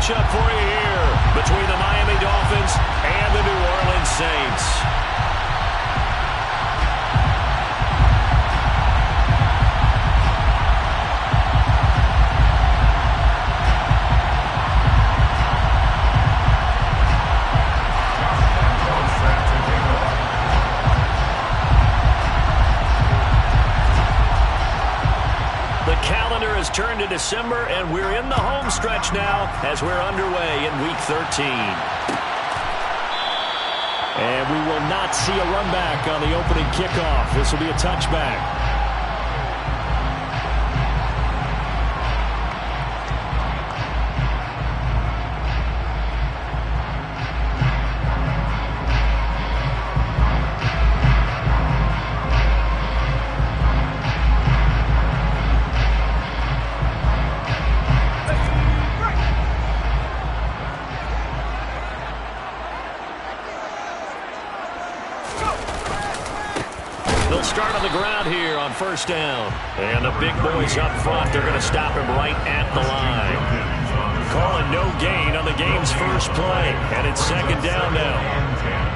matchup for you here between the Miami Dolphins and the New Orleans Saints. Turned to December, and we're in the home stretch now as we're underway in Week 13. And we will not see a run back on the opening kickoff. This will be a touchback. Start on the ground here on first down. And the big boys up front, they're going to stop him right at the line. Calling no gain on the game's first play. And it's second down now.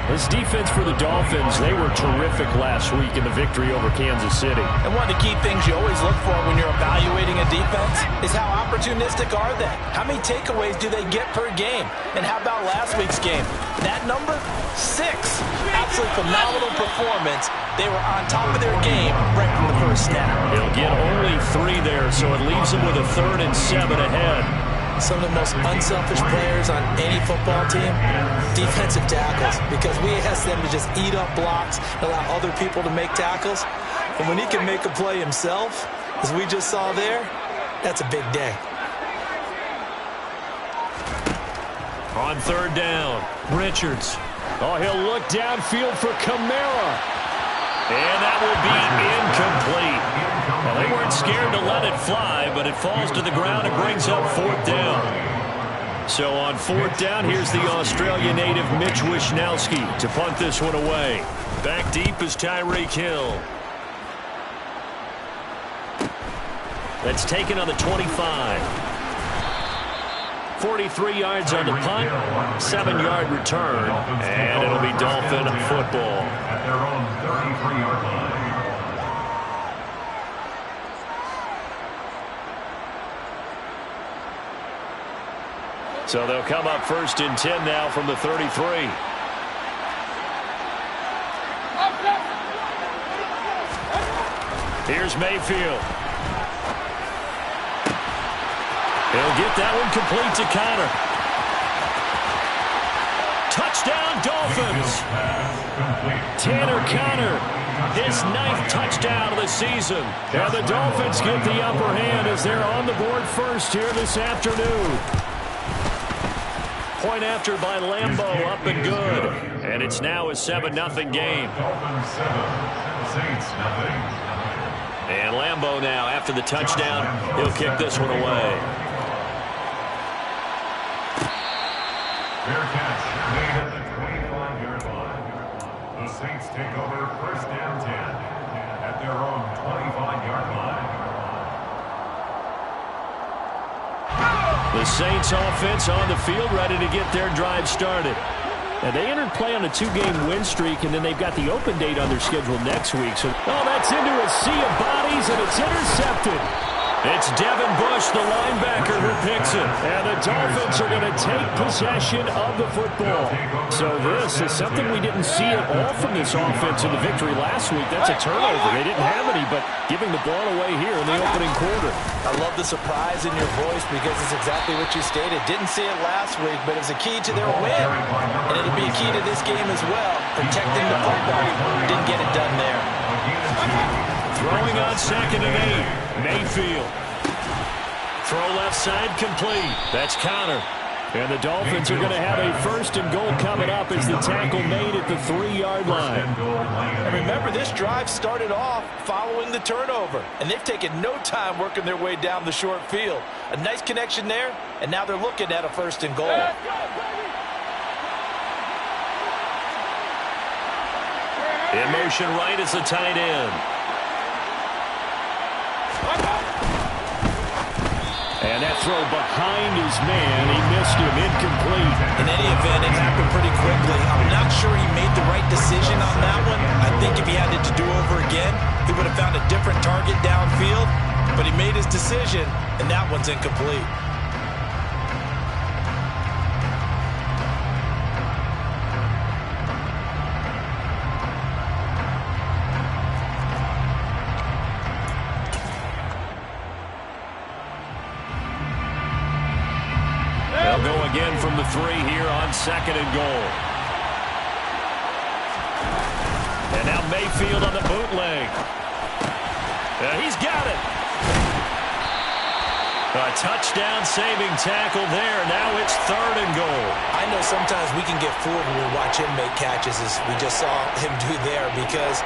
This defense for the Dolphins, they were terrific last week in the victory over Kansas City. And one of the key things you always look for when you're evaluating a defense is how opportunistic are they? How many takeaways do they get per game? And how about last week's game? That number? 6. Absolutely phenomenal performance. They were on top of their game right from the first snap. They'll get only 3 there, so it leaves them with a 3rd and 7 ahead. Some of the most unselfish players on any football team, defensive tackles, because we ask them to just eat up blocks, allow other people to make tackles. And when he can make a play himself, as we just saw there, that's a big day. On 3rd down, Richards. Oh, he'll look downfield for Kamara. And that will be incomplete. Well, they weren't scared to let it fly, but it falls to the ground and brings up 4th down. So on 4th down, here's the Australia native Mitch Wishnowsky to punt this one away. Back deep is Tyreek Hill. That's taken on the 25. 43 yards on the punt, 7-yard return, and it'll be Dolphin football. At their own 33-yard line. So they'll come up 1st and 10 now from the 33. Here's Mayfield. He'll get that one complete to Connor. Touchdown, Dolphins. Tanner Connor, his 9th touchdown of the season. And the Dolphins get the upper hand as they're on the board first here this afternoon. Point after by Lambeau, up and good. And it's now a 7-0 game. Dolphins 7, Saints nothing. And Lambeau now, after the touchdown, he'll kick this one away. Fair catch made at the 25-yard line. The Saints take over 1st and 10 at their own 25-yard line. The Saints offense on the field, ready to get their drive started. And they entered play on a 2-game win streak, and then they've got the open date on their schedule next week. So, that's into a sea of bodies, and it's intercepted. It's Devin Bush, the linebacker, who picks it. And the Dolphins are going to take possession of the football. So this is something we didn't see at all from this offense in the victory last week. That's a turnover. They didn't have any, but giving the ball away here in the opening quarter. I love the surprise in your voice because it's exactly what you stated. Didn't see it last week, but it was a key to their win. And it'll be a key to this game as well, protecting the football. Didn't get it done there. Throwing on 2nd and 8. Mayfield. Throw left side complete. That's Connor. And the Dolphins are going to have a 1st and goal coming up as the tackle made at the 3-yard line. And remember, this drive started off following the turnover. And they've taken no time working their way down the short field. A nice connection there, and now they're looking at a 1st and goal. In motion right is the tight end. And that throw behind his man, he missed him, incomplete. In any event, it happened pretty quickly. I'm not sure he made the right decision on that one. I think if he had it to do over again, he would have found a different target downfield. But he made his decision, and that one's incomplete. They'll go again from the 3 here on 2nd and goal. And now Mayfield on the bootleg. He's got it. A touchdown-saving tackle there. Now it's 3rd and goal. I know sometimes we can get fooled when we watch him make catches, as we just saw him do there, because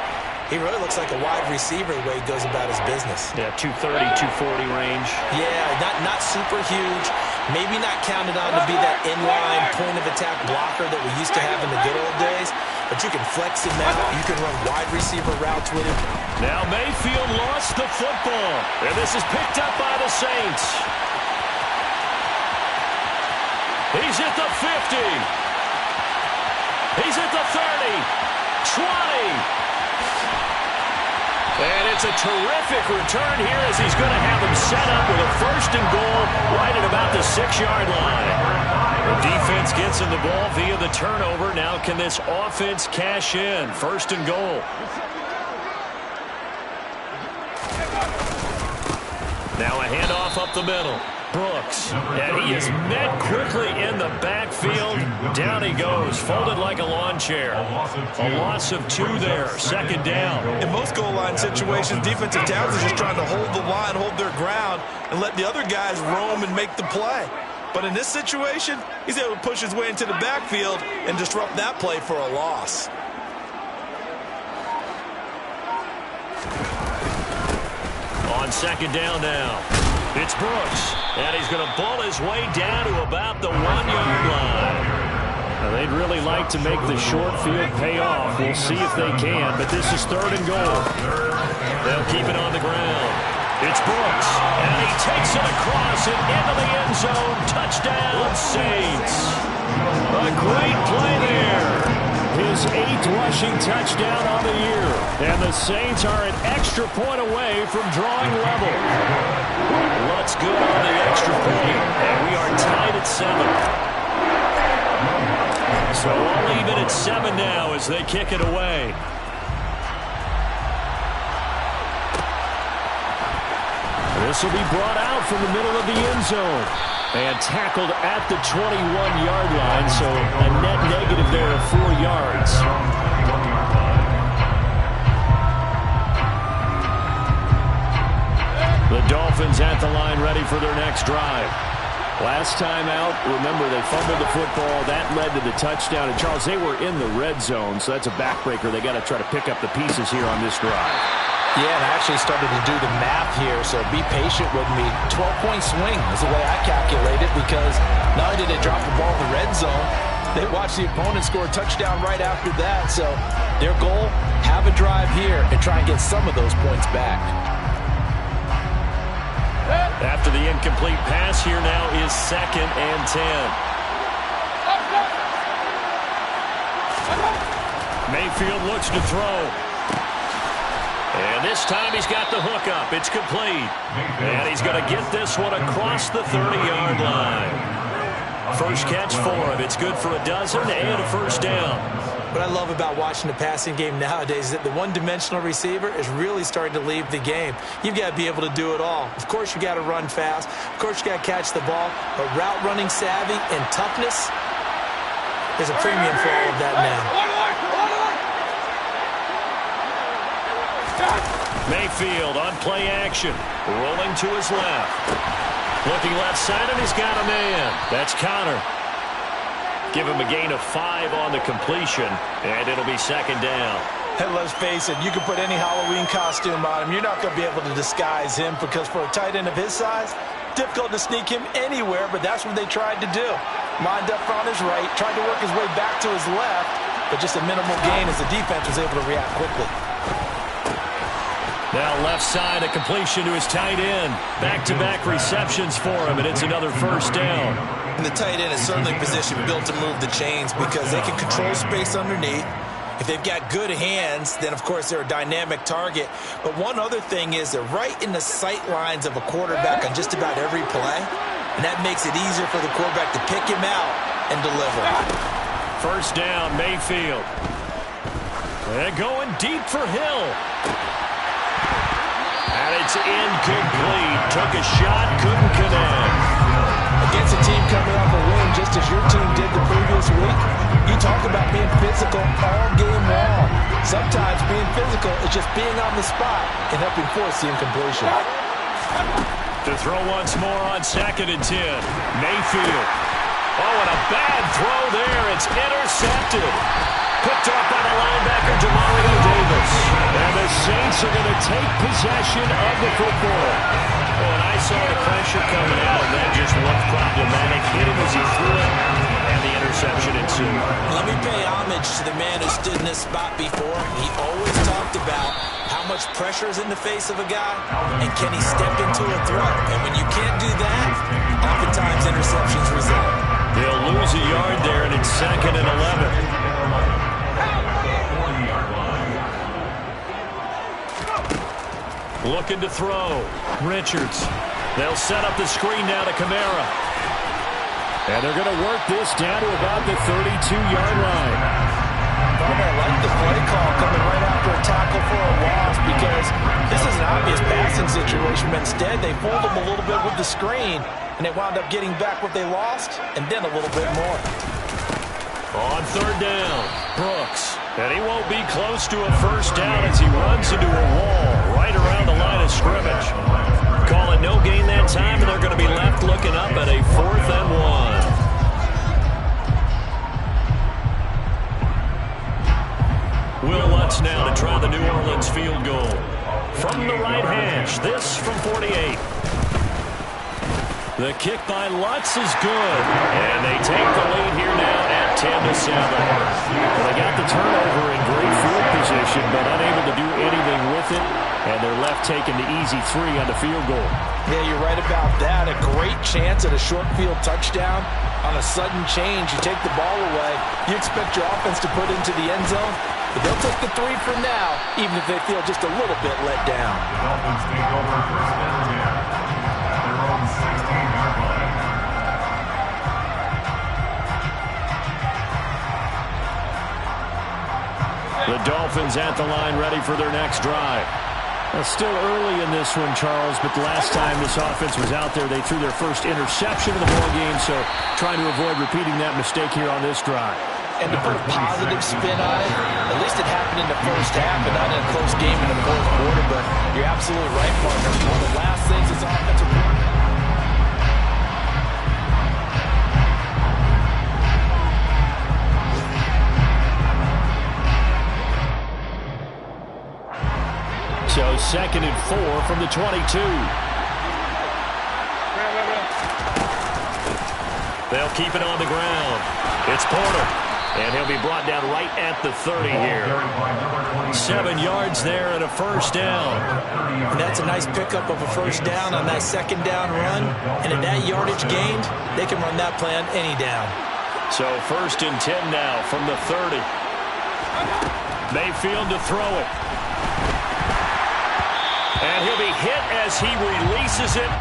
he really looks like a wide receiver the way he goes about his business. Yeah, 230, 240 range. Yeah, not super huge. Maybe not counted on to be that inline point-of-attack blocker that we used to have in the good old days, but you can flex him out. You can run wide receiver routes with him. Now Mayfield lost the football, and this is picked up by the Saints. He's at the 50. He's at the 30, 20. And it's a terrific return here as he's going to have him set up with a 1st and goal right at about the 6-yard line. The defense gets him the ball via the turnover. Now can this offense cash in? 1st and goal. Now a handoff up the middle. Brooks, and he is met quickly in the backfield. Down he goes, folded like a lawn chair. A loss of 2 there, 2nd down. In most goal line situations, defensive tackles are just trying to hold the line, hold their ground, and let the other guys roam and make the play. But in this situation, he's able to push his way into the backfield and disrupt that play for a loss. On 2nd down now, it's Brooks, and he's going to ball his way down to about the 1-yard line. Now, they'd really like to make the short field pay off. We'll see if they can, but this is 3rd and goal. They'll keep it on the ground. It's Brooks, and he takes it across and into the end zone. Touchdown, Saints. A great play there. His 8th rushing touchdown on the year. And the Saints are an extra point away from drawing level. Looks good on the extra point. And we are tied at 7. So all even at 7 now as they kick it away. This will be brought out from the middle of the end zone. And tackled at the 21-yard line, so a net negative there of 4 yards. The Dolphins at the line ready for their next drive. Last time out, remember, they fumbled the football. That led to the touchdown. And, Charles, they were in the red zone, so that's a backbreaker. They got to try to pick up the pieces here on this drive. Yeah, and I actually started to do the math here, so be patient with me. 12-point swing is the way I calculate it, because not only did they drop the ball in the red zone, they watched the opponent score a touchdown right after that. So their goal, have a drive here and try and get some of those points back. After the incomplete pass, here now is 2nd and 10. Mayfield looks to throw. And this time he's got the hook up. It's complete. And he's going to get this one across the 30-yard line. First catch for him. It's good for a dozen and a 1st down. What I love about watching the passing game nowadays is that the one-dimensional receiver is really starting to leave the game. You've got to be able to do it all. Of course, you got to run fast. Of course, you got to catch the ball. But route running savvy and toughness, there's a premium for all of that now. Mayfield on play action, rolling to his left. Looking left side, and he's got a man. That's Connor. Give him a gain of 5 on the completion, and it'll be 2nd down. And let's face it, you can put any Halloween costume on him. You're not going to be able to disguise him, because for a tight end of his size, difficult to sneak him anywhere, but that's what they tried to do. Lined up on his right, tried to work his way back to his left, but just a minimal gain as the defense was able to react quickly. Now left side, a completion to his tight end. Back-to-back receptions for him, and it's another first down. And the tight end is certainly positioned built to move the chains because they can control space underneath. If they've got good hands, then, of course, they're a dynamic target. But one other thing is they're right in the sight lines of a quarterback on just about every play, and that makes it easier for the quarterback to pick him out and deliver. First down, Mayfield. And going deep for Hill. And it's incomplete. Took a shot, couldn't connect. Against a team coming off a win just as your team did the previous week, you talk about being physical all game long. Sometimes being physical is just being on the spot and helping force the incompletion. To throw once more on 2nd and 10. Mayfield. Oh, and a bad throw there. It's intercepted. Picked off by the linebacker, Demario Davis. And the Saints are going to take possession of the football. Oh, and I saw the pressure coming out, and that just looked problematic. Hit him as he threw it, and the interception ensued. Let me pay homage to the man who stood in this spot before. He always talked about how much pressure is in the face of a guy, and can he step into a throw. And when you can't do that, oftentimes interceptions result. They'll lose a yard there, and it's 2nd and 11. Looking to throw. Richards. They'll set up the screen now to Kamara. And they're going to work this down to about the 32-yard line. I like the play call coming right after a tackle for a loss because this is an obvious passing situation, but instead they fooled them a little bit with the screen, and they wound up getting back what they lost and then a little bit more. On 3rd down, Brooks. And he won't be close to a first down as he runs into a wall right around the line of scrimmage. Call it no gain that time, and they're going to be left looking up at a 4th and 1. Will Lutz now to try the New Orleans field goal. From the right hash, this from 48. The kick by Lutz is good. And they take the lead here now at 10-7. Well, they got the turnover in great field position, but unable to do anything with it. And they're left taking the easy 3 on the field goal. Yeah, you're right about that. A great chance at a short field touchdown. On a sudden change, you take the ball away. You expect your offense to put into the end zone. But they'll take the 3 for now, even if they feel just a little bit let down. The Dolphins take over 1st and 10 at their own 16-yard line. The Dolphins at the line ready for their next drive. Still early in this one, Charles, but the last time this offense was out there, they threw their first interception of the ball game, so trying to avoid repeating that mistake here on this drive. And to put a positive spin on it, at least it happened in the first half and not in a close game in the 4th quarter, but you're absolutely right, partner. One of the last things this offensive coordinator. So 2nd and 4 from the 22. They'll keep it on the ground. It's Porter. And he'll be brought down right at the 30 here. 7 yards there and a first down. And that's a nice pickup of a first down on that 2nd down run. And at that yardage gained, they can run that play on any down. So 1st and 10 now from the 30. Mayfield to throw it. And he'll be hit as he releases it.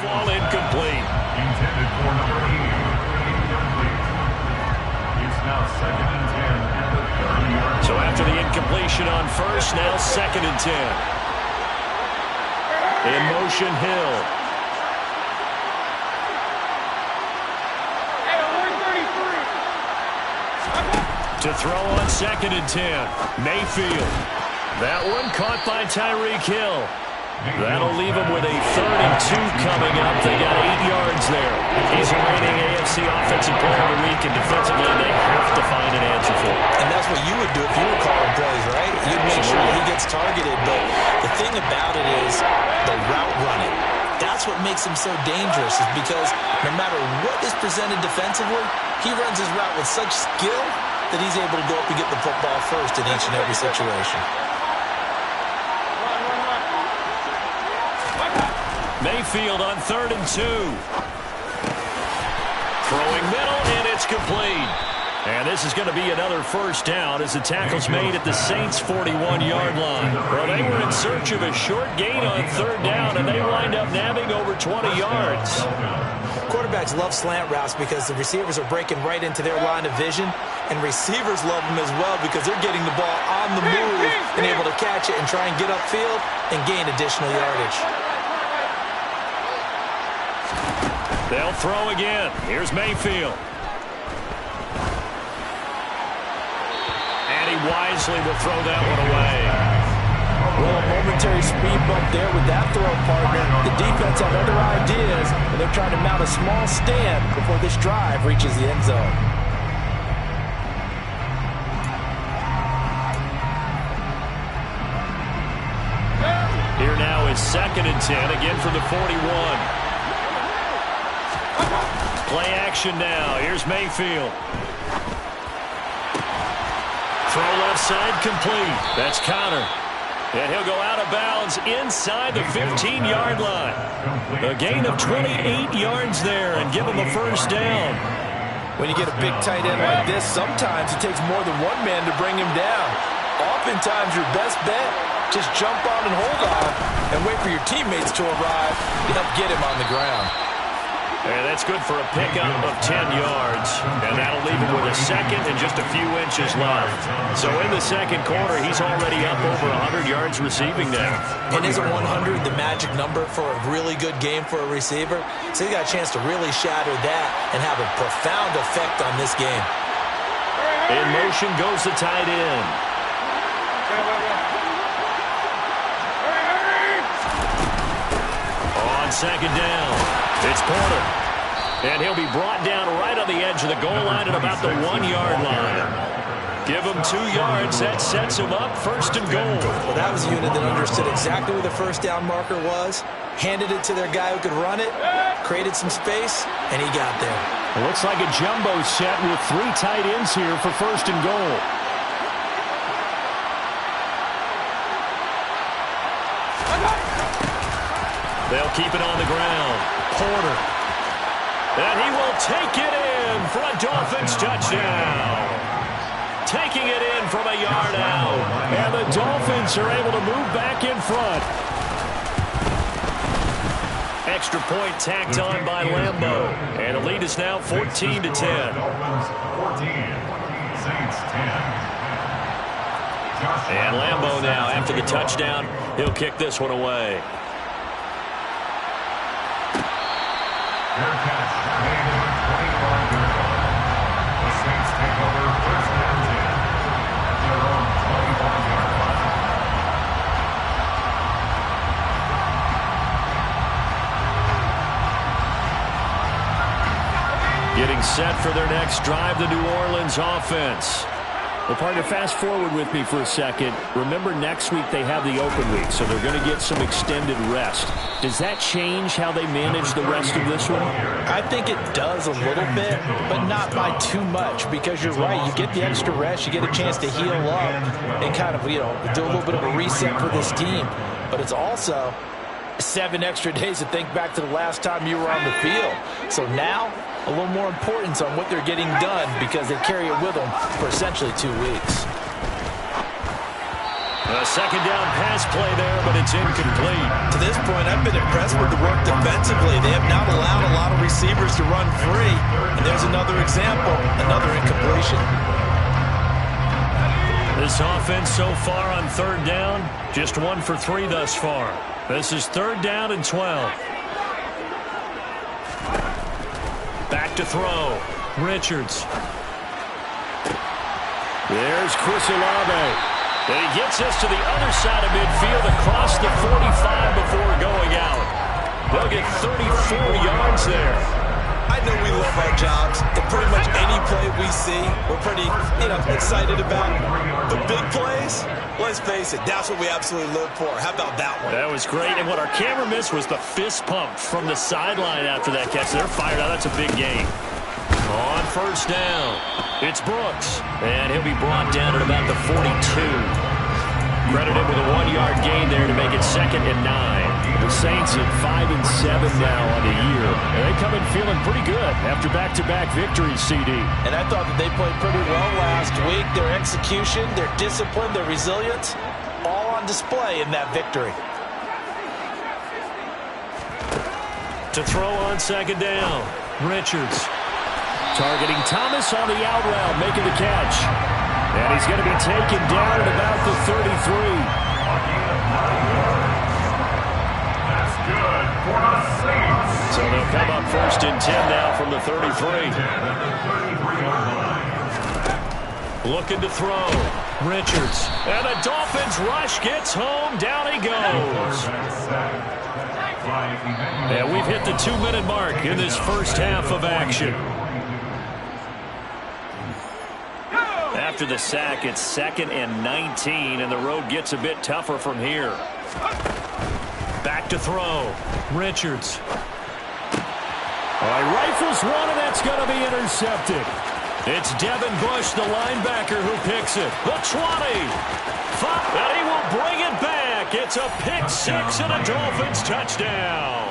Ball incomplete. Intended for number 80. Incomplete. It's now 2nd and 10 at the 30-yard. So after the incompletion on first, now 2nd and 10. In motion, Hill. To throw on 2nd and 10. Mayfield. That one caught by Tyreek Hill. That'll leave him with a 3rd and 2 coming up. They got 8 yards there. He's a reigning AFC Offensive Player of the Week, and defensively they have to find an answer for it. And that's what you would do if you were calling plays, right? You'd make sure that he gets targeted. But the thing about it is the route running. That's what makes him so dangerous, is because no matter what is presented defensively, he runs his route with such skill that he's able to go up and get the football first in each and every situation. Mayfield on 3rd and 2. Throwing middle, and it's complete. And this is going to be another first down as the tackle's made at the Saints' 41-yard line. Well, they were in search of a short gain on 3rd down, and they wind up nabbing over 20 yards. Quarterbacks love slant routes because the receivers are breaking right into their line of vision, and receivers love them as well because they're getting the ball on the move and able to catch it and try and get upfield and gain additional yardage. They'll throw again. Here's Mayfield. And he wisely will throw that one away. Well, a momentary speed bump there with that throw, partner. The defense had other ideas, and they're trying to mount a small stand before this drive reaches the end zone. Here now is 2nd and 10, again from the 41. Play action now. Here's Mayfield. Throw left side complete. That's Connor. And he'll go out of bounds inside the 15-yard line. A gain of 28 yards there and give him a first down. When you get a big tight end like this, sometimes it takes more than one man to bring him down. Oftentimes your best bet, just jump on and hold on and wait for your teammates to arrive to help get him on the ground. And that's good for a pickup of 10 yards. And that'll leave him with a 2nd and just a few inches left. So in the 2nd quarter, he's already up over 100 yards receiving now. And isn't 100 the magic number for a really good game for a receiver? So he got a chance to really shatter that and have a profound effect on this game. In motion goes the tight end. On 2nd down, it's Porter. And he'll be brought down right on the edge of the goal line at about the 1-yard line. Give him 2 yards. That sets him up 1st and goal. Well, that was a unit that understood exactly where the first down marker was, handed it to their guy who could run it, created some space, and he got there. It looks like a jumbo set with 3 tight ends here for 1st and goal. They'll keep it on the ground. Porter. And he will take it in for a Dolphins touchdown. Taking it in from a yard out. And the Dolphins are able to move back in front. Extra point tacked on by Lambeau. And the lead is now 14-10. Dolphins 14, Saints 10. And Lambeau now, after the touchdown, he'll kick this one away. Their catch made at the 25-yard line. The Saints take over 1st and 10 at their own 25-yard line. Getting set for their next drive, the New Orleans offense. Well, partner, fast forward with me for a second. Remember, next week they have the open week, so they're going to get some extended rest. Does that change how they manage the rest of this one? I think it does a little bit, but not by too much, because you're right. You get the extra rest. You get a chance to heal up and kind of, do a little bit of a reset for this team. But it's also 7 extra days to think back to the last time you were on the field. So now, a little more importance on what they're getting done because they carry it with them for essentially 2 weeks. A 2nd down pass play there, but it's incomplete. To this point, I've been impressed with the work defensively. They have not allowed a lot of receivers to run free. And there's another example, another incompletion. This offense so far on 3rd down, just 1 for 3 thus far. This is 3rd down and 12. Back to throw. Richards. There's Chris Olave. And he gets us to the other side of midfield across the 45 before going out. They'll get 34 yards there. I know we love our jobs, and pretty much any play we see, we're pretty, excited about. The big plays, let's face it, that's what we absolutely live for. How about that one? That was great, and what our camera missed was the fist pump from the sideline after that catch. They're fired out. That's a big gain. On first down, it's Brooks, and he'll be brought down at about the 42. Credited with a 1-yard gain there to make it 2nd and 9. The Saints at 5-7 now on the year. And they come in feeling pretty good after back-to-back victories, CD. And I thought that they played pretty well last week. Their execution, their discipline, their resilience, all on display in that victory. To throw on 2nd down, Richards. Targeting Thomas on the out route, making the catch. And he's going to be taken down at about the 33. That's good for the Saints. So they'll come up 1st and 10 now from the 33. Looking to throw. Richards. And the Dolphins rush gets home. Down he goes. And we've hit the 2-minute mark in this first half of action. After the sack, it's 2nd and 19, and the road gets a bit tougher from here. Back to throw. Richards. Rifles one, and that's going to be intercepted. It's Devin Bush, the linebacker, who picks it. The 20. And he will bring it back. It's a pick six and a Dolphins touchdown.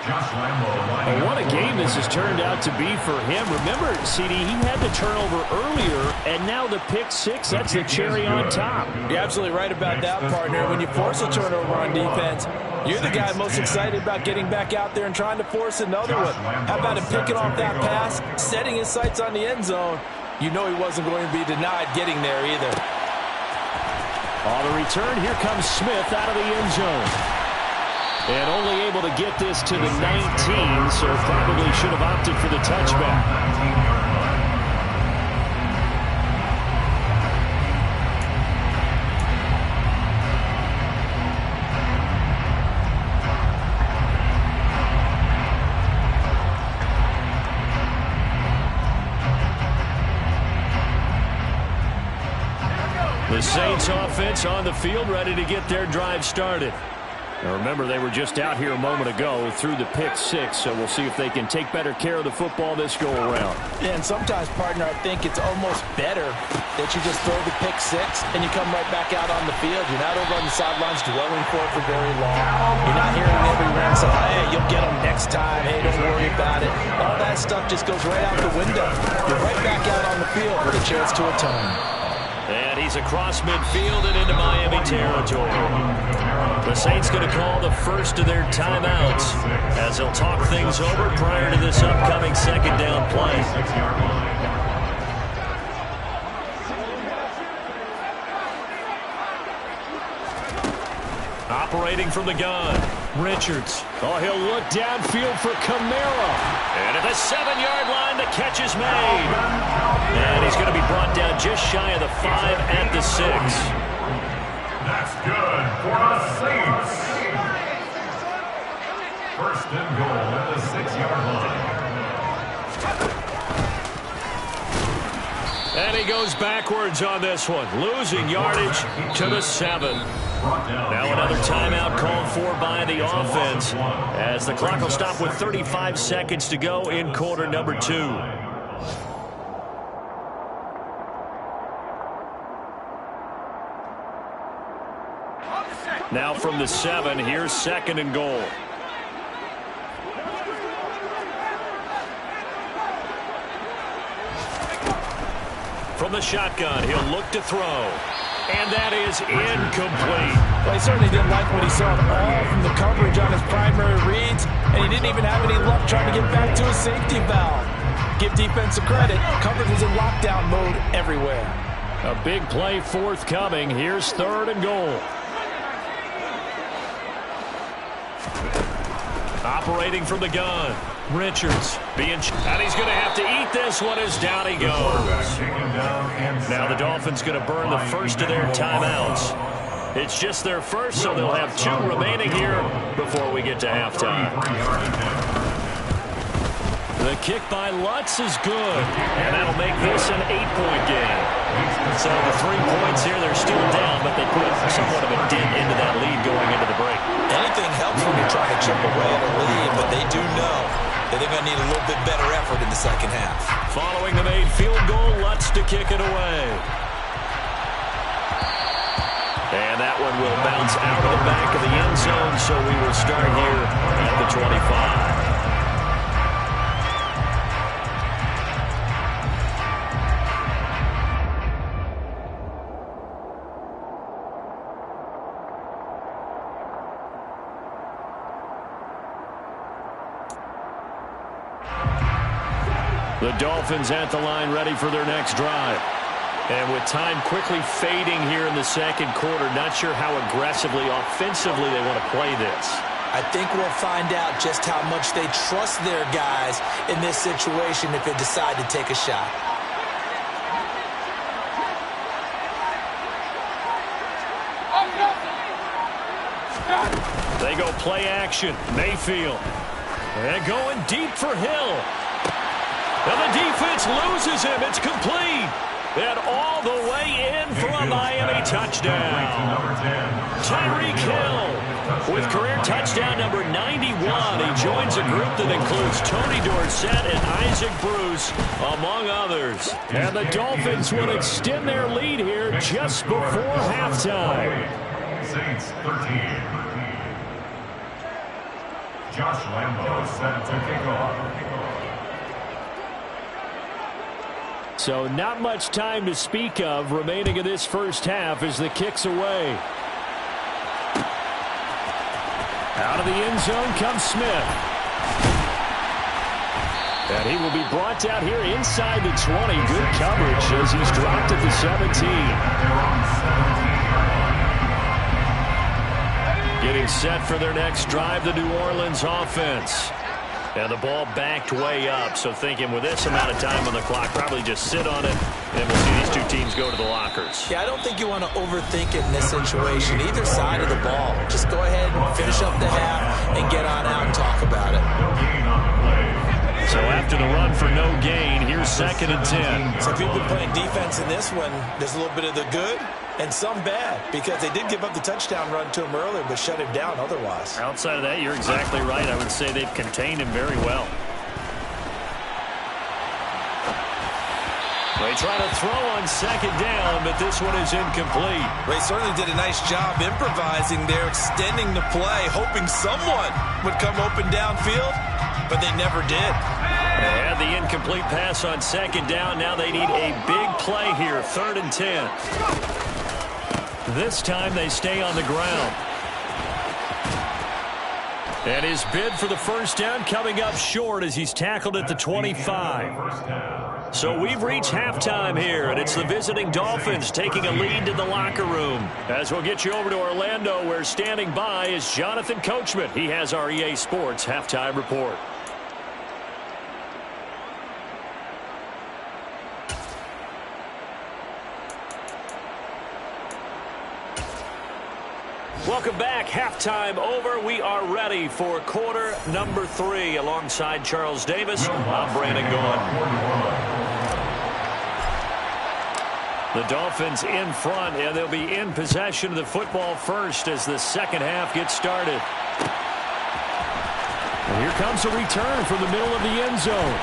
And what a game this has turned out to be for him. Remember, CD, he had the turnover earlier, and now the pick six, that's the cherry on top. You're absolutely right about that, partner. When you force a turnover on defense, you're the guy most excited about getting back out there and trying to force another one. How about him picking off that pass, setting his sights on the end zone? You know he wasn't going to be denied getting there either. On the return, here comes Smith out of the end zone. And only able to get this to the 19, so probably should have opted for the touchback. The Saints offense on the field, ready to get their drive started. Now remember, they were just out here a moment ago through the pick six, so we'll see if they can take better care of the football this go-around. Yeah, and sometimes, partner, I think it's almost better that you just throw the pick six and you come right back out on the field. You're not over on the sidelines dwelling for it for very long. You're not hearing every run say, hey, you'll get them next time. Hey, don't worry about it. All that stuff just goes right out the window. You're right back out on the field with a chance to atone. And he's across midfield and into Miami territory. The Saints going to call the first of their timeouts as they'll talk things over prior to this upcoming second down play. Operating from the gun, Richards. Oh, he'll look downfield for Kamara. And at the 7-yard line, the catch is made. And he's going to be brought down just shy of the 5 at the 6. That's good for the Saints. First and goal at the 6-yard line. And he goes backwards on this one, losing yardage to the 7. Now another timeout called for by the offense as the clock will stop with 35 seconds to go in quarter number 2. Now from the 7, here's 2nd and goal. From the shotgun, he'll look to throw. And that is incomplete. Well, he certainly didn't like what he saw all from the coverage on his primary reads, and he didn't even have any luck trying to get back to his safety valve. Give defense a credit. Coverage was in lockdown mode everywhere. A big play forthcoming. Here's 3rd and goal. Operating from the gun, Richards and he's going to have to eat this one as down he goes. Now the Dolphins going to burn the first of their timeouts. It's just their first, so they'll have 2 remaining here before we get to halftime. The kick by Lutz is good, and that'll make this an 8-point game. So the 3 points here, they're still down, but they put somewhat of a dent into that lead going into the break. Anything helps when you're trying to chip away at a lead, but they do know that they're going to need a little bit better effort in the second half. Following the made field goal, Lutz to kick it away. And that one will bounce out of the back of the end zone, so we will start here at the 25. The Dolphins at the line ready for their next drive. And with time quickly fading here in the second quarter, not sure how aggressively, offensively they want to play this. I think we'll find out just how much they trust their guys in this situation if they decide to take a shot. They go play action. Mayfield. And going deep for Hill. And the defense loses him. It's complete. And all the way in for a Miami touchdown. Tyreek Hill with career touchdown number 91. He joins a group that includes Tony Dorsett and Isaac Bruce, among others. And the Dolphins will extend their lead here just before halftime. Saints 13. Josh Lambo set to kick off. So not much time to speak of remaining in this first half as the kick's away. Out of the end zone comes Smith. And he will be brought down here inside the 20. Good coverage as he's dropped at the 17. Getting set for their next drive, the New Orleans offense. And the ball backed way up, so thinking with this amount of time on the clock, probably just sit on it, and we'll see these two teams go to the lockers. Yeah, I don't think you want to overthink it in this situation, either side of the ball. Just go ahead and finish up the half and get on out and talk about it. So after the run for no gain, here's 2nd and 10. So if you've been playing defense in this one, there's a little bit of the good and some bad, because they did give up the touchdown run to him earlier, but shut him down otherwise. Outside of that, you're exactly right. I would say they've contained him very well. They try to throw on 2nd down, but this one is incomplete. They certainly did a nice job improvising there, extending the play, hoping someone would come open downfield, but they never did. They had the incomplete pass on 2nd down. Now they need a big play here, 3rd and 10. This time they stay on the ground. And his bid for the first down coming up short as he's tackled at the 25. So we've reached halftime here, and it's the visiting Dolphins taking a lead to the locker room. As we'll get you over to Orlando, where standing by is Jonathan Coachman. He has our EA Sports halftime report. Welcome back. Halftime over. We are ready for quarter number 3. Alongside Charles Davis, I'm Brandon Gaughan. The Dolphins in front, and they'll be in possession of the football first as the second half gets started. And here comes a return from the middle of the end zone.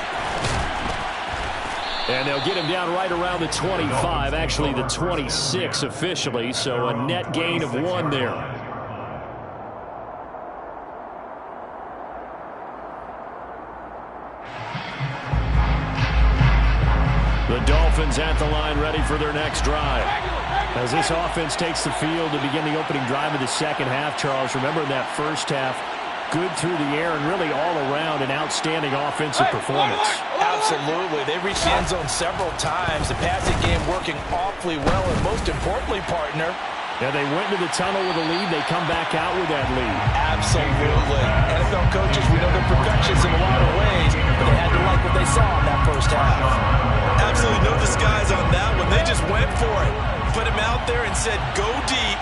And they'll get him down right around the 25, actually the 26 officially, so a net gain of 1 there. The Dolphins at the line ready for their next drive. As this offense takes the field to begin the opening drive of the second half, Charles, remember in that first half, good through the air and really all around an outstanding offensive performance. Absolutely. They reached the end zone several times. The passing game working awfully well, and most importantly, partner, yeah, they went into the tunnel with a lead. They come back out with that lead. Absolutely. NFL coaches, we know they're perfectionists in a lot of ways, put him out there and said, go deep.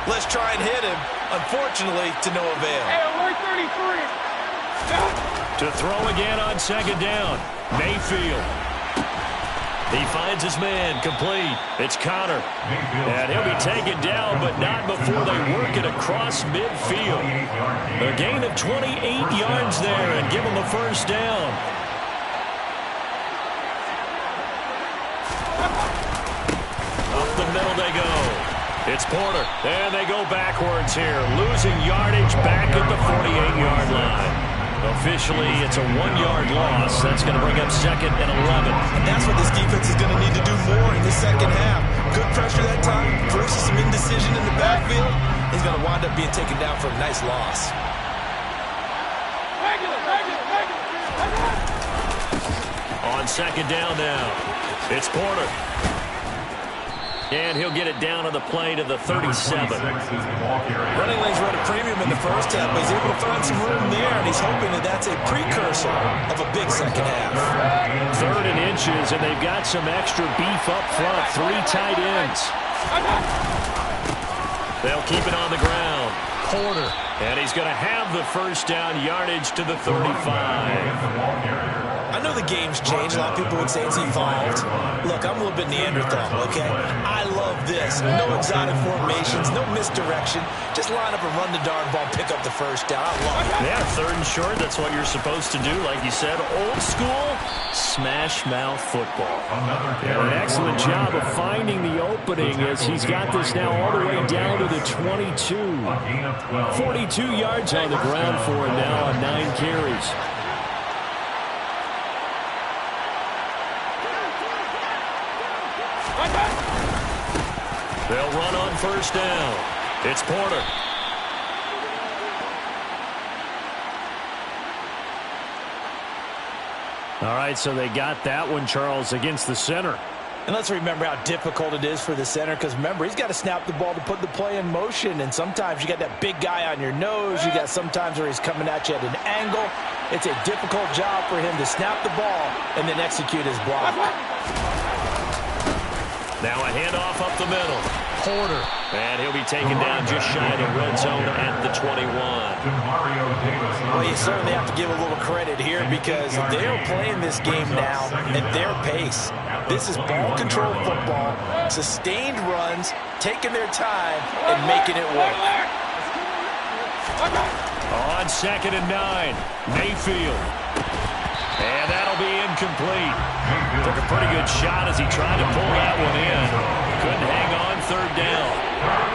Let's try and hit him. Unfortunately, to no avail. Hey, alert 33. To throw again on second down. Mayfield. He finds his man, complete. It's Connor. And he'll be taken down, but not before they work it across midfield. A gain of 28 yards there and give him a first down. Up the middle they go. It's Porter. And they go backwards here, losing yardage back at the 48-yard line. Officially, it's a 1-yard loss. That's going to bring up second and 11. And that's what this defense is going to need to do more in the second half. Good pressure that time, forces some indecision in the backfield. He's going to wind up being taken down for a nice loss. On second down now, it's Porter. And he'll get it down on the play to the 37. Running lanes run a premium in the first half, but he's able to find some room there, and he's hoping that that's a precursor of a big second half. Third and inches, and they've got some extra beef up front. 3 tight ends. They'll keep it on the ground. Porter. And he's going to have the first down, yardage to the 35. I know the game's changed. A lot of people would say it's evolved. Look, I'm a little bit Neanderthal, okay? I love this. No exotic formations, no misdirection. Just line up and run the darn ball, pick up the first down. I love it. Yeah, third and short, that's what you're supposed to do. Like you said, old school, smash mouth football. An excellent job of finding the opening as he's got this now all the way down to the 22. 42 yards on the ground for him now on 9 carries. They'll run on first down. It's Porter. All right, so they got that one, Charles, against the center. And let's remember how difficult it is for the center, because remember, he's got to snap the ball to put the play in motion, and sometimes you got that big guy on your nose. You got sometimes where he's coming at you at an angle. It's a difficult job for him to snap the ball and then execute his block. Now a handoff up the middle. Porter. And he'll be taken down just shy of the red zone at the 21. Well, you certainly have to give a little credit here because they're playing this game now at their pace. This is ball control football, sustained runs, taking their time, and making it work. On second and 9, Mayfield. And that'll be incomplete. Took a pretty good shot as he tried to pull that one in. Couldn't hang on third down.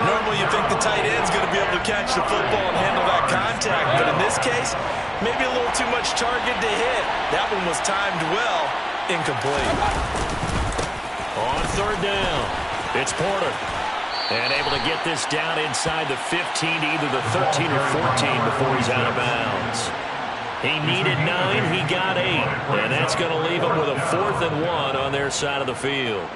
Normally you think the tight end's going to be able to catch the football and handle that contact, but in this case, maybe a little too much target to hit. That one was timed well, incomplete. On third down, it's Porter. And able to get this down inside the 15 to either the 13 or 14 before he's out of bounds. He needed 9, he got 8. And that's going to leave him with a 4th and 1 on their side of the field.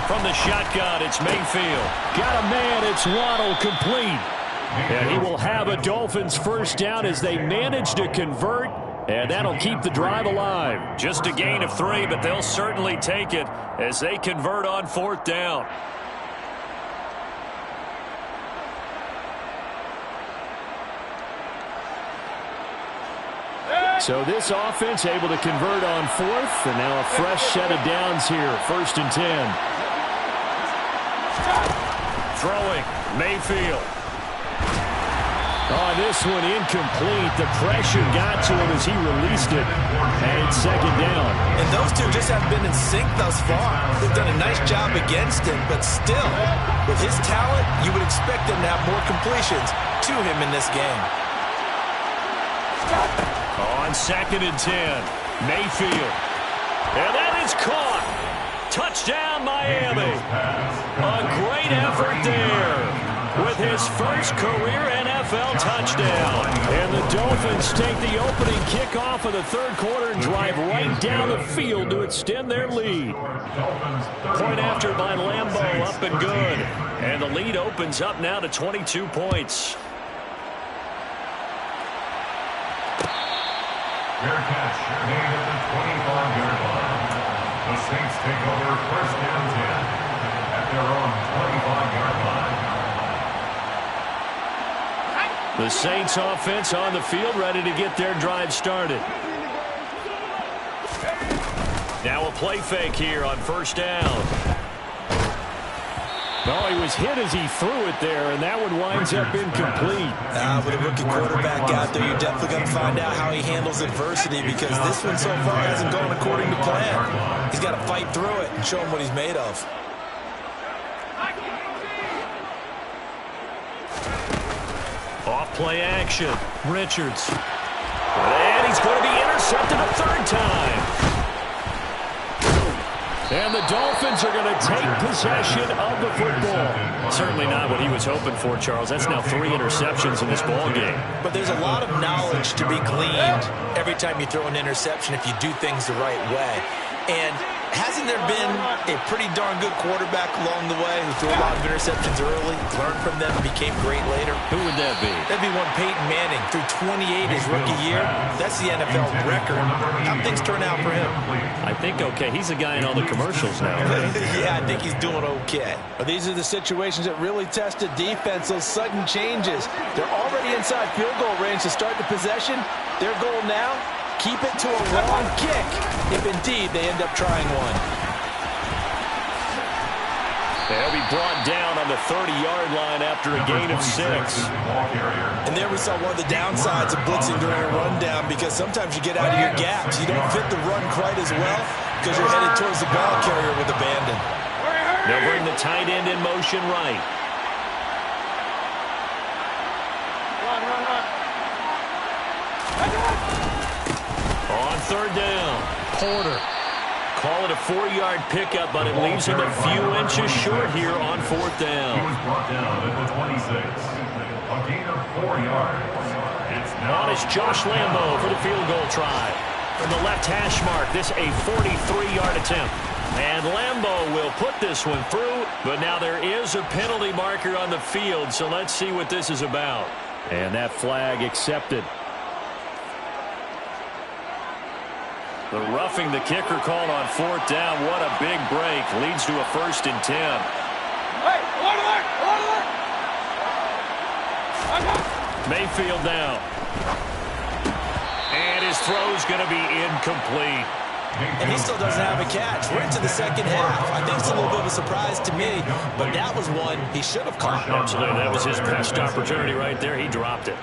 From the shotgun, it's Mayfield. Got a man, it's Waddle, complete. And he will have a Dolphins first down as they manage to convert, and that'll keep the drive alive. Just a gain of 3, but they'll certainly take it as they convert on 4th down. So this offense able to convert on 4th, and now a fresh set of downs here, 1st and 10. Throwing, Mayfield. Oh, this one incomplete. The pressure got to him as he released it, and it's 2nd down. And those two just have been in sync thus far. They've done a nice job against him, but still, with his talent, you would expect them to have more completions to him in this game. On 2nd and 10, Mayfield. And that is caught. Touchdown, Miami. A great effort there with his first career NFL touchdown. And the Dolphins take the opening kickoff of the third quarter and drive right down the field to extend their lead. Point after by Lambeau, up and good. And the lead opens up now to 22 points. Fair catch made at the 25-yard line. The Saints take over first down 10 at their own 25-yard line. The Saints offense on the field, ready to get their drive started. Now a play fake here on first down. Oh, he was hit as he threw it there, and that one winds up incomplete. With a rookie quarterback out there, you're definitely going to find out how he handles adversity, because this one so far hasn't gone according to plan. He's got to fight through it and show him what he's made of. Off play action. Richards. And he's going to be intercepted a third time. And the Dolphins are going to take possession of the football. Certainly not what he was hoping for, Charles. That's now 3 interceptions in this ball game. But there's a lot of knowledge to be gleaned every time you throw an interception if you do things the right way. And hasn't there been a pretty darn good quarterback along the way who threw a lot of interceptions early, learned from them, and became great later? Who would that be? That'd be one Peyton Manning. Threw 28 his rookie year. That's the NFL record. How things turn out for him? I think okay. He's a guy in all the commercials now, right? Yeah, I think he's doing okay. But these are the situations that really test a defense, those sudden changes. They're already inside field goal range to start the possession. Their goal now, keep it to a long kick, if indeed they end up trying one. They'll be brought down on the 30-yard line after a gain of 6. And there we saw one of the downsides of blitzing during a rundown, because sometimes you get out of your gaps. You don't fit the run quite as well because you're headed towards the ball carrier with abandon. They'll bring the tight end in motion right. On third down, Porter. Call it a 4-yard pickup, but it leaves him a few inches short here on fourth down. He was brought down at the 26. A gain of 4 yards. It's now On is Josh Lambeau for the field goal try. From the left hash mark, this a 43-yard attempt. And Lambeau will put this one through, but now there is a penalty marker on the field, so let's see what this is about. And that flag accepted. The roughing the kicker called on fourth down. What a big break. Leads to a 1st and 10. Mayfield now. And his throw's going to be incomplete. And he still doesn't have a catch. We're into the second half. I think it's a little bit of a surprise to me, but that was one he should have caught. Absolutely. That was his best opportunity right there. He dropped it.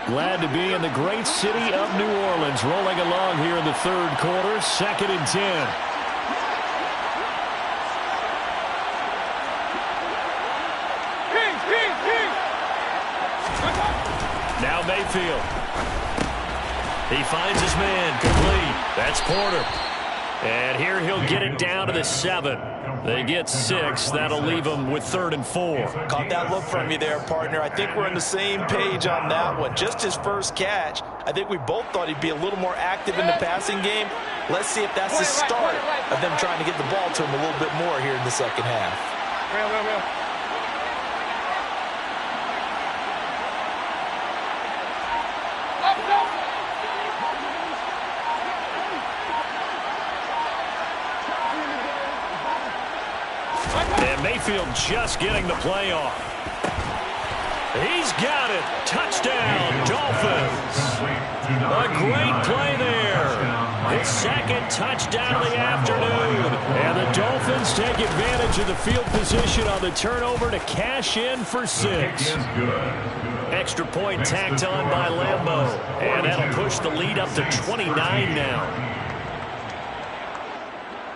Glad to be in the great city of New Orleans, rolling along here in the third quarter, 2nd and 10. Now Mayfield. He finds his man, complete. That's Porter. And here he'll get it down to the 7. They get 6. That'll leave them with 3rd and 4. Caught that look from you there, partner. I think we're on the same page on that one. Just his first catch. I think we both thought he'd be a little more active in the passing game. Let's see if that's the start of them trying to get the ball to him a little bit more here in the second half. And Mayfield just getting the play off. He's got it. Touchdown, Dolphins. A great play there. His 2nd touchdown of the afternoon. And the Dolphins take advantage of the field position on the turnover to cash in for 6. Extra point tacked on by Lambeau. And that'll push the lead up to 29 now.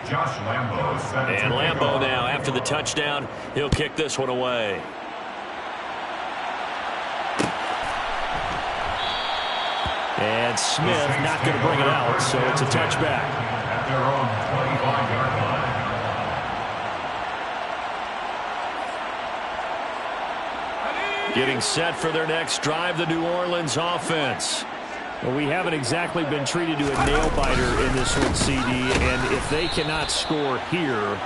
Josh Lambeau set it. And Lambeau now, after the touchdown, he'll kick this one away. And Smith not going to bring it out, so it's a touchback. at their own 25-yard line. Getting set for their next drive, the New Orleans offense. Well, we haven't exactly been treated to a nail-biter in this one, CD, and if they cannot score here,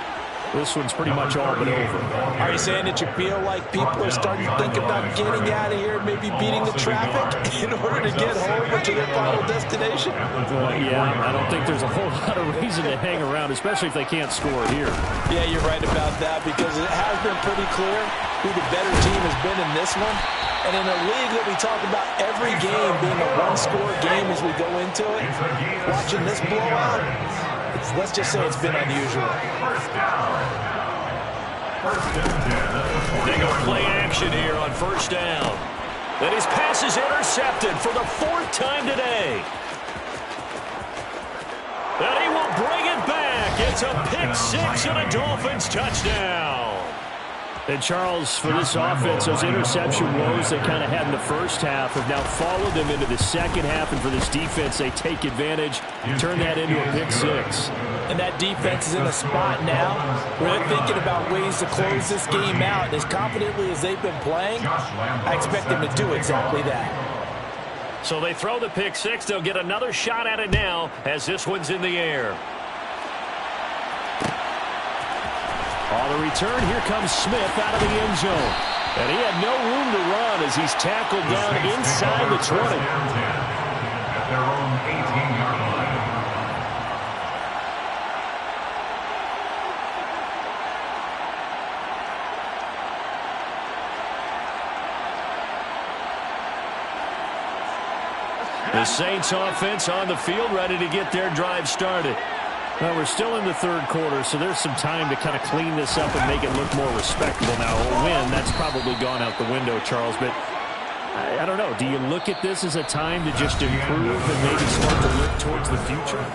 this one's pretty much all but over. Are you saying that you feel like people are starting to think about getting out of here, maybe beating the traffic in order to get home or to their final destination? Yeah, I don't think there's a whole lot of reason to hang around, especially if they can't score here. Yeah, you're right about that, because it has been pretty clear who the better team has been in this one. And in a league that we talk about every game being a one-score game as we go into it, watching this blowout, let's just say it's been unusual. They go play action here on first down. And his pass is intercepted for the 4th time today. And he will bring it back. It's a pick 6 and a Dolphins touchdown. And Charles, for this offense, those interception woes they kind of had in the first half have now followed them into the second half. And for this defense, they take advantage, turn that into a pick 6. And that defense is in a spot now where they're thinking about ways to close this game out. And as confidently as they've been playing, I expect them to do exactly that. So they throw the pick 6. They'll get another shot at it now as this one's in the air. On the return, here comes Smith out of the end zone. And he had no room to run as he's tackled down inside the 20. At their own 18-yard line. The Saints offense on the field, ready to get their drive started. Well, we're still in the third quarter, so there's some time to kind of clean this up and make it look more respectable. Now, a win, that's probably gone out the window, Charles, but I don't know. Do you look at this as a time to just improve and maybe start to look towards the future?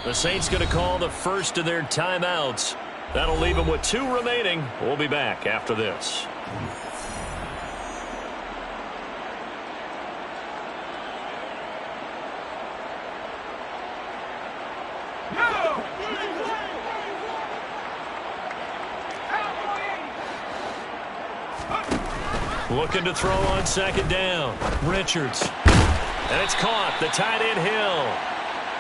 The Saints going to call the first of their timeouts. That'll leave them with 2 remaining. We'll be back after this. Looking to throw on second down. Richards. And it's caught. The tight end Hill.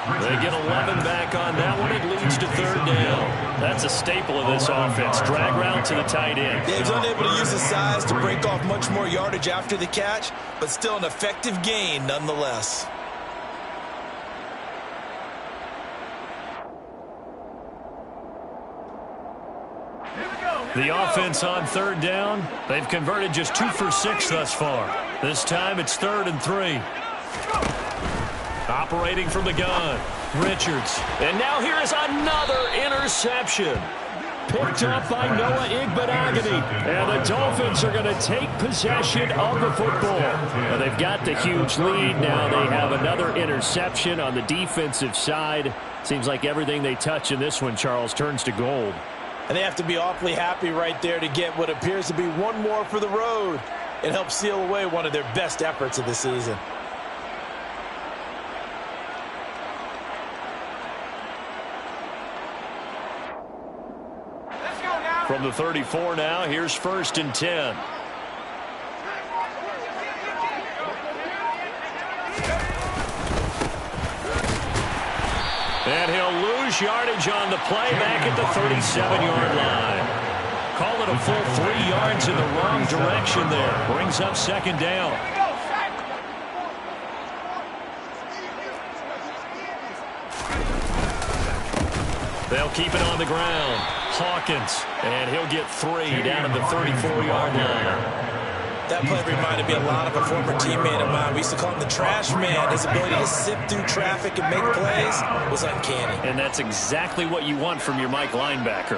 They get 11 back on that one. It leads to third down. That's a staple of this offense. Drag route to the tight end. Yeah, he's unable to use his size to break off much more yardage after the catch, but still an effective gain nonetheless. The offense on third down, they've converted just 2 for 6 thus far. This time it's 3rd and 3. Operating from the gun, Richards. And now here is another interception. Picked up by Noah Igbenogany. And the Dolphins are going to take possession of the football. Well, they've got the huge lead. Now they have another interception on the defensive side. Seems like everything they touch in this one, Charles, turns to gold. And they have to be awfully happy right there to get what appears to be one more for the road. It helps seal away one of their best efforts of the season. From the 34 now, here's 1st and 10. And he'll lose yardage on the play back at the 37-yard line. Call it a full 3 yards in the wrong direction there. Brings up second down. They'll keep it on the ground. Hawkins, and he'll get 3 down at the 34-yard line. That play reminded me a lot of a former teammate of mine. We used to call him the trash man. His ability to sift through traffic and make plays was uncanny. And that's exactly what you want from your Mike linebacker.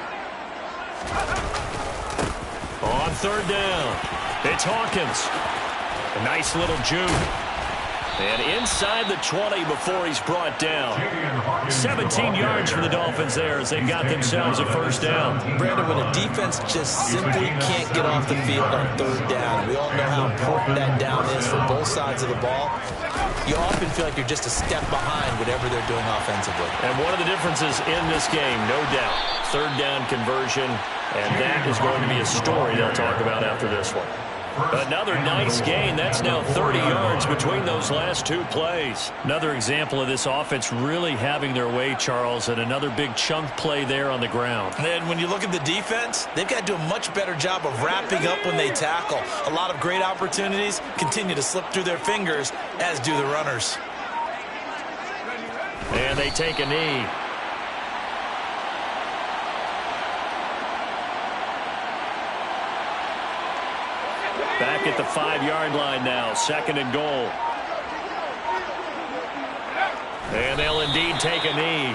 On third down, it's Hawkins. A nice little juke. And inside the 20 before he's brought down. 17 yards for the Dolphins there as they got themselves a first down. Brandon, when a defense just simply can't get off the field on third down, we all know how important that down is for both sides of the ball. You often feel like you're just a step behind whatever they're doing offensively. And one of the differences in this game, no doubt, third down conversion, and that is going to be a story they'll talk about after this one. Another nice gain. That's now 30 yards between those last two plays. Another example of this offense really having their way, Charles, and another big chunk play there on the ground. And when you look at the defense, they've got to do a much better job of wrapping up when they tackle. A lot of great opportunities continue to slip through their fingers, as do the runners. And they take a knee. Back at the 5-yard line now, 2nd and goal. And they'll indeed take a knee.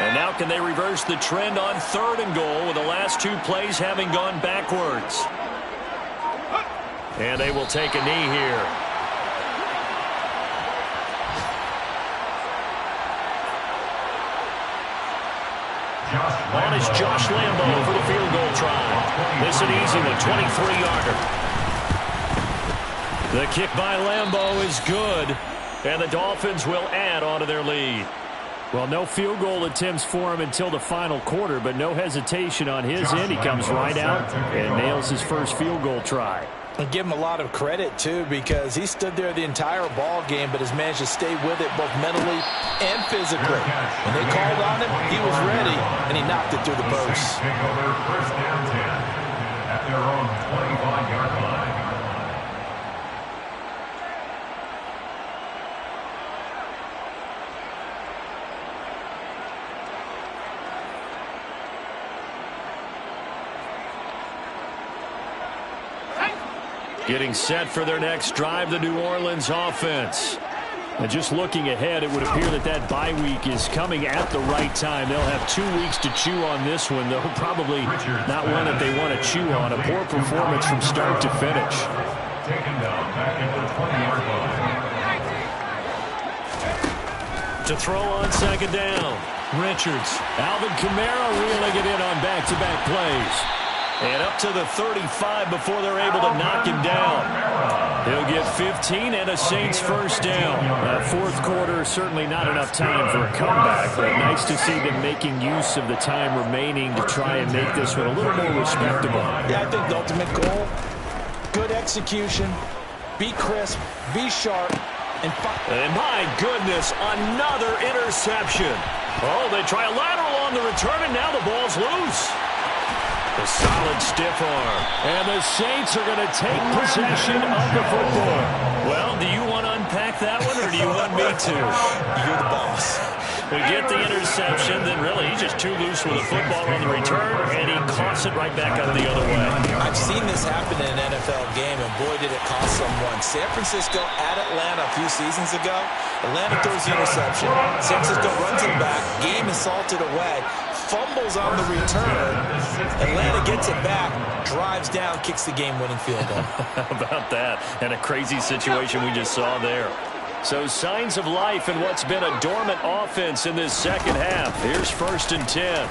And now can they reverse the trend on 3rd and goal with the last two plays having gone backwards? And they will take a knee here. On is Josh Lambo for the field goal try. This is an easy one, 23-yarder. The kick by Lambo is good, and the Dolphins will add on to their lead. Well, no field goal attempts for him until the final quarter, but no hesitation on his end. He comes right out and nails his first field goal try. And give him a lot of credit, too, because he stood there the entire ball game but has managed to stay with it both mentally and physically. When they called on him, he was ready, and he knocked it through the post. Take over first down 10 at their own 25-yard line. Getting set for their next drive, the New Orleans offense. And just looking ahead, it would appear that that bye week is coming at the right time. They'll have 2 weeks to chew on this one, though probably not one that they want to chew on. A poor performance from start to finish. Taken down back at the 20-yard line. To throw on 2nd down. Richards. Alvin Kamara reeling it in on back-to-back plays. And up to the 35 before they're able to knock him down. He'll get 15 and a Saints first down. That 4th quarter, certainly not enough time for a comeback, but nice to see them making use of the time remaining to try and make this one a little more respectable. Yeah, I think the ultimate goal, good execution, be crisp, be sharp, and my goodness, another interception. Oh, they try a lateral on the return, and now the ball's loose. A solid stiff arm. And the Saints are going to take possession of the football. Well, do you want to unpack that one, or do you want me to? You're the boss. We get the interception, then really he's just too loose with the football on the return, and he coughs it right back up the other way. I've seen this happen in an NFL game, and boy, did it cost someone. San Francisco at Atlanta a few seasons ago. Atlanta throws the interception. San Francisco runs it back. Game is salted away. Fumbles on the return. Atlanta gets it back, drives down, kicks the game-winning field goal. How about that? And a crazy situation we just saw there. So signs of life in what's been a dormant offense in this second half. Here's 1st and 10.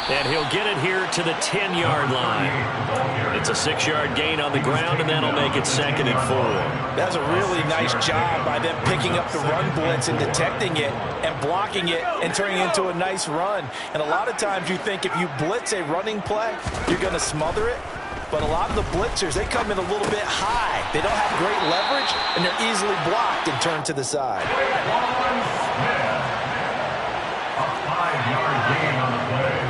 And he'll get it here to the 10-yard line. It's a 6-yard gain on the ground, and that'll make it 2nd and 4. That's a really nice job by them picking up the run blitz and detecting it and blocking it and turning it into a nice run. And a lot of times you think if you blitz a running play, you're going to smother it. But a lot of the blitzers, they come in a little bit high. They don't have great leverage, and they're easily blocked and turned to the side. A 5-yard gain on the play.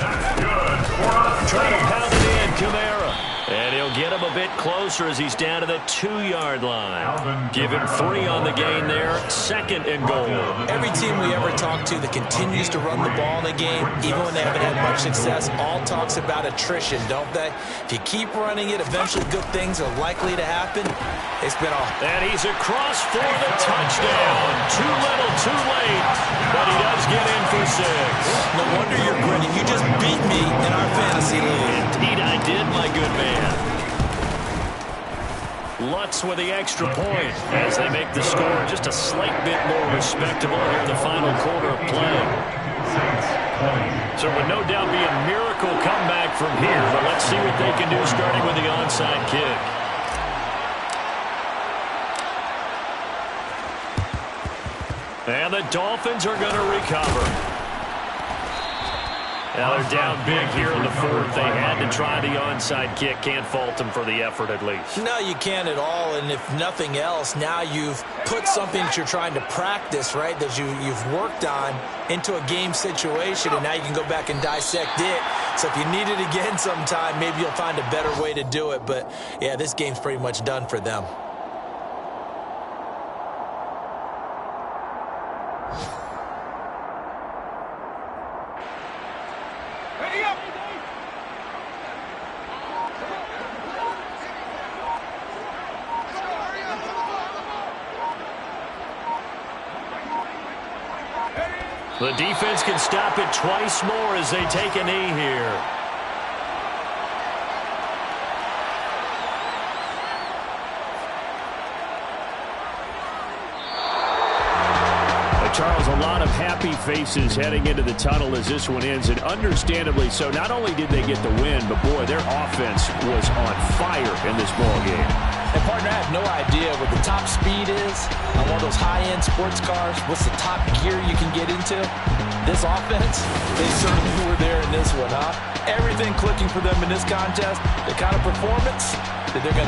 That's good for us. Trying to pound it in, Kamara. And They'll get him a bit closer as he's down to the 2-yard line. Give him 3 on the gain there. 2nd and goal. Every team we ever talk to that continues to run the ball in a game, even when they haven't had much success, all talks about attrition, don't they? If you keep running it, eventually good things are likely to happen. It's been all. And he's across for the touchdown. Too little, too late. But he does get in for 6. No wonder you're grinning. You just beat me in our fantasy league. Indeed I did, my good man. Lutz with the extra point as they make the score just a slight bit more respectable here in the final quarter of play. So it would no doubt be a miracle comeback from here, but let's see what they can do starting with the onside kick. And the Dolphins are going to recover. Now they're down big here in the 4th. They had to try the onside kick. Can't fault them for the effort at least. No, you can't at all. And if nothing else, now you've put something that you're trying to practice, right, that you've worked on into a game situation, and now you can go back and dissect it. So if you need it again sometime, maybe you'll find a better way to do it. But, yeah, this game's pretty much done for them. The defense can stop it twice more as they take a knee here. Charles, a lot of happy faces heading into the tunnel as this one ends, and understandably so. Not only did they get the win, but, boy, their offense was on fire in this ball game. And, partner, I have no idea what the top speed is on one of those high-end sports cars. What's the top gear you can get into? This offense, they certainly were there in this one, huh? Everything clicking for them in this contest, the kind of performance that they're going to